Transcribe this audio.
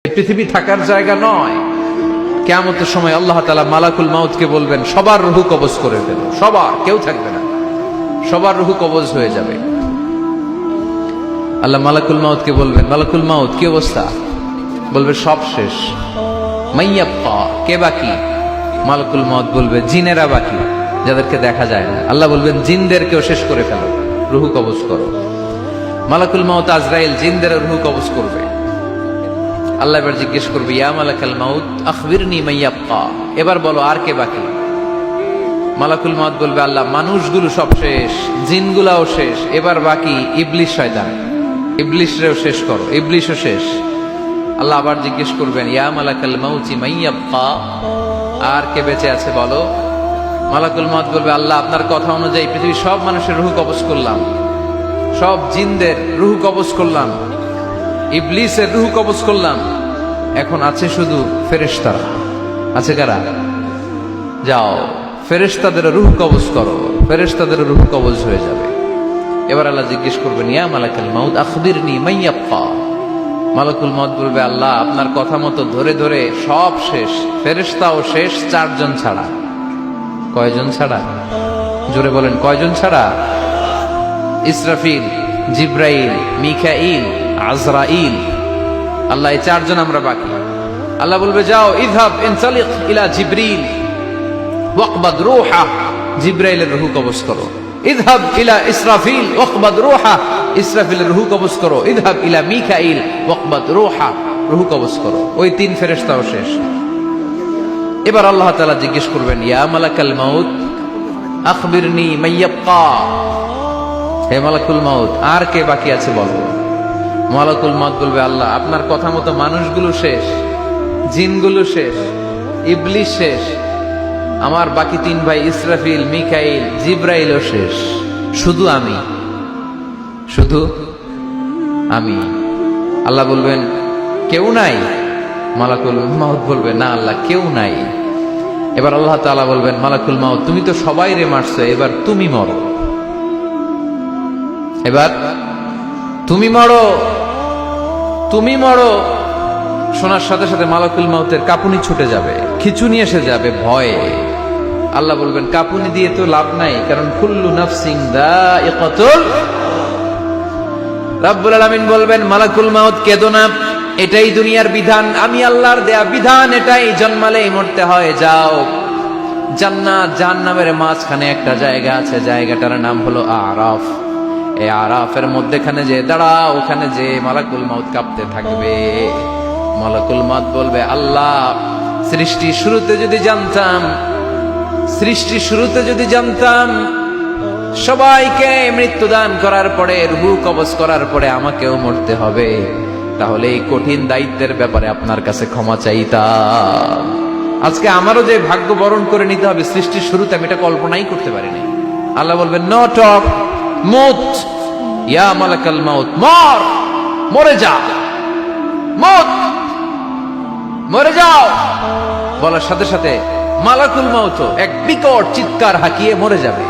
পৃথিবী থাকার জায়গা নয়। কিয়ামতের সময় আল্লাহ তাআলা মালাকুল মাউতকে বলবেন, সবার রূহ কবজ করে ফেলো, সবার, কেউ থাকবে না, সবার রূহ কবজ হয়ে যাবে। আল্লাহ মালাকুল মাউতকে বলবেন, মালাকুল মাউত কি অবস্থা? বলবে সব শেষ। মাইয়াব্বা, কে বাকি? মালাকুল মাউত বলবে জিনেরা বাকি, যাদেরকে দেখা যায় না। আল্লাহ বলবেন জিনদেরকেও শেষ করে ফেলো, রূহ কবজ করো। মালাকুল মাউত আজরাইল জিনদের রূহ কবজ করবে। আল্লাহ এবার জিজ্ঞেস করবে, ইয়া মালাকাল মাউত আখবিরনি মাইয়াব্বা, এবার বলো আর কে বাকি? মালাকুল মাউত বলবে, আল্লাহ মানুষগুলো সব শেষ, জিনগুলাও শেষ, এবার বাকি ইবলিশ শয়তান, ইবলিশরেও শেষ করো, ইবলিশও শেষ। আল্লাহ আবার জিজ্ঞেস করবেন, ইয়া মালাকাল মাউতি মাইয়াব্বা, আর কে বেঁচে আছে বলো? মালাকুল মাউত বলবে, আল্লাহ আপনার কথা অনুযায়ী পৃথিবীর সব মানুষের রূহ কবজ করলাম, সব জিনদের রূহ কবজ করলাম, ইবলিসের রূহ কবজ করলাম, এখন আছে শুধু ফেরেশতারা। আছে কারা? যাও ফেরেশতাদের রূহ কবজ করো, ফেরেশতাদের রূহ কবজ হয়ে যাবে। এবার আল্লাহ জিজ্ঞেস করবেন, ইয়া মালাকাল মাউত আখবিরনি মাইয়াব্বা। মালাকুল মাউত বলবে, আল্লাহ আপনার কথা মতো ধরে ধরে সব শেষ, ফেরেশতাও শেষ, চারজন ছাড়া। কয়জন ছাড়া? জোরে বলেন, কয়জন ছাড়া? ইসরাফিল, জিব্রাইল, মিকাইল, আজরাইল। আল্লাহ এই চারজন আমরা বাকি। আল্লাহ বলবে, যাও ইযহাব ইনতালিক ইলা জিবরিল ওয়াকবাদ রূহা, জিব্রাইলের রূহ কবজ করো। ইযহাব ইলা ইসরাফিল ওয়াকবাদ রূহা, ইসরাফিলের রূহ কবজ করো। ইযহাব ইলা মিকাইল ওয়াকবাদ রূহা, রূহ কবজ করো। ওই তিন ফেরেশতাও শেষ। এবার আল্লাহ তাআলা জিজ্ঞেস করবেন, ইয়া মালাকাল মাউত আখবিরনি মাইয়াব্বা, হে মালাকুল মাউত আর কে বাকি আছে বলো? মালাকুল মাউত বলবে, আল্লাহ আপনার কথা মতো মানুষগুলো শেষ, জিনগুলো শেষ, ইবলিশ শেষ, আমার বাকি তিন ভাই ইসরাফিল, মিকাইল, জিব্রাইলও শেষ, শুধু আমি, শুধু আমি। আল্লাহ বলবেন, কেউ নাই? মালাকুল মাউত বলবে, না আল্লাহ কেউ নাই। এবার আল্লাহ তাআলা বলবেন, মালাকুল মাউত তুমি তো সবাই রে মারছো, এবার তুমি মরো, এবার তুমি মরো, তুমি মরো। শোনার সাথে সাথে মালাকুল মাউতের কাঁপুনি ছুটে যাবে, খিঁচুনি এসে যাবে ভয়ে। আল্লাহ বলবেন, কাঁপুনি দিয়ে তো লাভ নাই, কারণ কুল্লু নাফসিন যায়িকাতুল। রাব্বুল আলামিন বলবেন, মালাকুল মাউত কেঁদো না, এটাই দুনিয়ার বিধান, আমি আল্লাহর দেয়া বিধান, এটাই জন্মালেই মরতে হয়। যাও জান্নাত জাহান্নামের মাঝখানে একটা জায়গা আছে, জায়গাটার নাম হলো আরাফ। এই আরাফের মধ্যেখানে যে দাঁড়াও, ওখানে যে মালাকুল মাউত কাঁপতে থাকবে। মালাকুল মাউত বলবে, আল্লাহ সৃষ্টি শুরুতে যদি জানতাম, সৃষ্টি শুরুতে যদি জানতাম সবাইকে মৃত্যুদান করার পরে, রূহ কবজ করার পরে আমাকেও মরতে হবে, তাহলে এই কঠিন দায়িত্বের ব্যাপারে আপনার কাছে ক্ষমা চাইতাম। আজকে আমারও যে ভাগ্য বরণ করে নিতে হবে সৃষ্টির শুরুতে, আমি এটা কল্পনাই করতে পারিনি। আল্লাহ বলবেন, নো টক, মুত, ইয়া মালাকাল মাউত, মর, মরে যা, মুত, মরে যাও। বলার সাথে সাথে মালাকুল মাউত এক বিকট চিৎকার হাঁকিয়ে মরে যাবে।